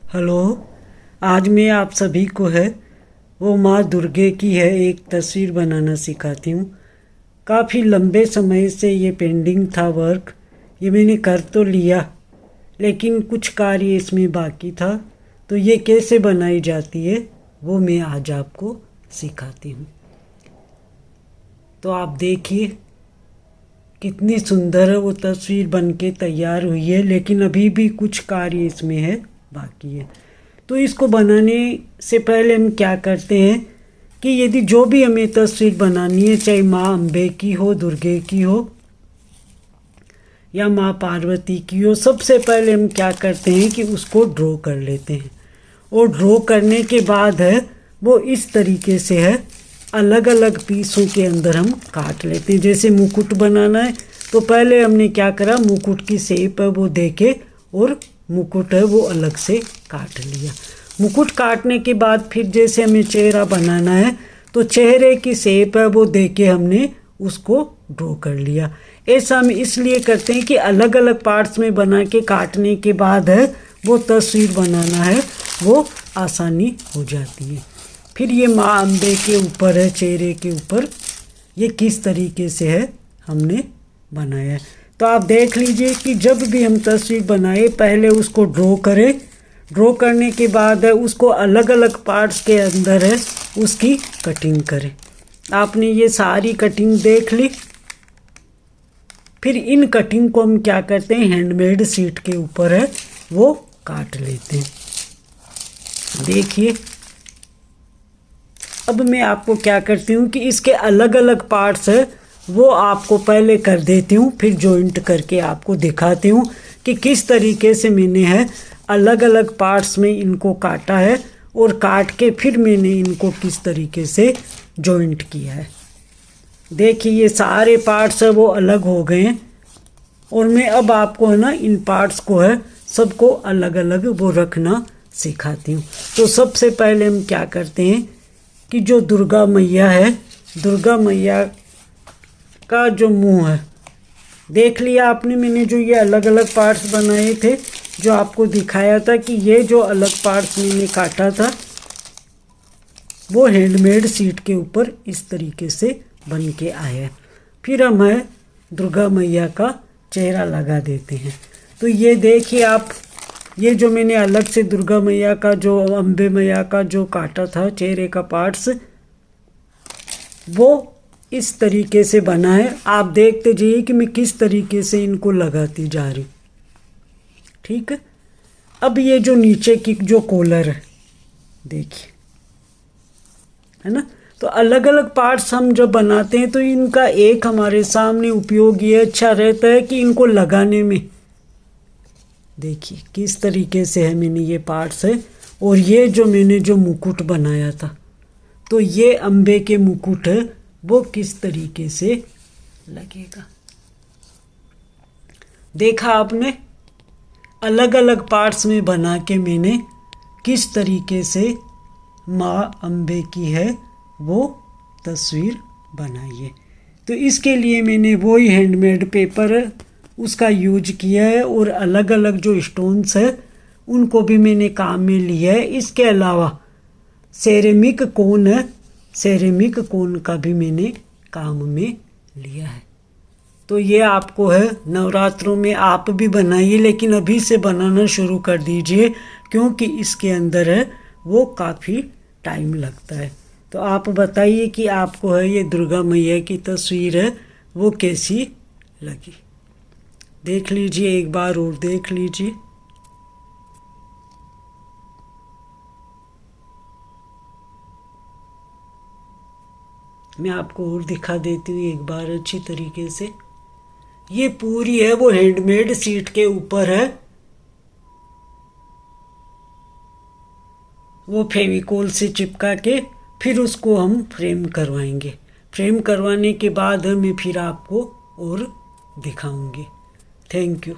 Hello. आज मैं आप सभी को है वो माँ दुर्गे की है एक तस्वीर बनाना सिखाती हूँ। काफ़ी लंबे समय से ये पेंडिंग था वर्क। ये मैंने कर तो लिया लेकिन कुछ कार्य इसमें बाकी था। तो ये कैसे बनाई जाती है वो मैं आज आपको सिखाती हूँ। तो आप देखिए कितनी सुंदर वो तस्वीर बनके तैयार हुई है, लेकिन अभी भी कुछ कार्य इसमें है बाकी है। तो इसको बनाने से पहले हम क्या करते हैं कि यदि जो भी हमें तस्वीर बनानी है, चाहे माँ अम्बे की हो, दुर्गे की हो या माँ पार्वती की हो, सबसे पहले हम क्या करते हैं कि उसको ड्रॉ कर लेते हैं। और ड्रॉ करने के बाद है वो इस तरीके से है अलग अलग पीसों के अंदर हम काट लेते हैं। जैसे मुकुट बनाना है तो पहले हमने क्या करा, मुकुट की शेप है वो देके और मुकुट है वो अलग से काट लिया। मुकुट काटने के बाद फिर जैसे हमें चेहरा बनाना है तो चेहरे की शेप है वो देके हमने उसको ड्रॉ कर लिया। ऐसा हम इसलिए करते हैं कि अलग अलग पार्ट्स में बना के काटने के बाद है वो तस्वीर बनाना है वो आसानी हो जाती है। फिर ये माँ अम्बे के ऊपर है, चेहरे के ऊपर ये किस तरीके से है हमने बनाया है। तो आप देख लीजिए कि जब भी हम तस्वीर बनाए पहले उसको ड्रॉ करें। ड्रॉ करने के बाद है उसको अलग अलग पार्ट्स के अंदर है उसकी कटिंग करें। आपने ये सारी कटिंग देख ली। फिर इन कटिंग को हम क्या करते हैं, हैंडमेड शीट के ऊपर है वो काट लेते हैं। देखिए अब मैं आपको क्या करती हूँ कि इसके अलग अलग पार्ट्स है वो आपको पहले कर देती हूँ, फिर जॉइंट करके आपको दिखाती हूँ कि किस तरीके से मैंने है अलग अलग पार्ट्स में इनको काटा है और काट के फिर मैंने इनको किस तरीके से जॉइंट किया है। देखिए ये सारे पार्ट्स है वो अलग हो गए हैं और मैं अब आपको है ना इन पार्ट्स को है सबको अलग अलग वो रखना सिखाती हूँ। तो सबसे पहले हम क्या करते हैं कि जो दुर्गा मैया है, दुर्गा मैया का जो मुंह है देख लिया आपने। मैंने जो ये अलग अलग पार्ट्स बनाए थे जो आपको दिखाया था कि ये जो अलग पार्ट्स मैंने काटा था वो हैंडमेड शीट के ऊपर इस तरीके से बन के आया है। फिर हम है दुर्गा मैया का चेहरा लगा देते हैं। तो ये देखिए आप, ये जो मैंने अलग से दुर्गा मैया का जो अम्बे मैया का जो काटा था चेहरे का पार्ट्स वो इस तरीके से बना है। आप देखते जाइए कि मैं किस तरीके से इनको लगाती जा रही। ठीक है। अब ये जो नीचे की जो कॉलर है देखिए, है ना। तो अलग अलग पार्ट्स हम जब बनाते हैं तो इनका एक हमारे सामने उपयोग ये अच्छा रहता है कि इनको लगाने में देखिए किस तरीके से है मैंने ये पार्ट्स है। और ये जो मैंने जो मुकुट बनाया था तो ये अम्बे के मुकुट है वो किस तरीके से लगेगा। देखा आपने, अलग अलग पार्ट्स में बना के मैंने किस तरीके से माँ अम्बे की है वो तस्वीर बनाई है। तो इसके लिए मैंने वही हैंडमेड पेपर है उसका यूज किया है और अलग अलग जो स्टोन्स है उनको भी मैंने काम में लिया है। इसके अलावा सेरेमिक कोन है, सेरेमिक कोन का भी मैंने काम में लिया है। तो ये आपको है नवरात्रों में आप भी बनाइए, लेकिन अभी से बनाना शुरू कर दीजिए क्योंकि इसके अंदर है वो काफ़ी टाइम लगता है। तो आप बताइए कि आपको है ये दुर्गा मैया की तस्वीर है वो कैसी लगी। देख लीजिए, एक बार और देख लीजिए। मैं आपको और दिखा देती हूँ एक बार अच्छी तरीके से। ये पूरी है वो हैंडमेड शीट के ऊपर है वो फेविकोल से चिपका के फिर उसको हम फ्रेम करवाएंगे। फ्रेम करवाने के बाद मैं फिर आपको और दिखाऊंगी। Thank you.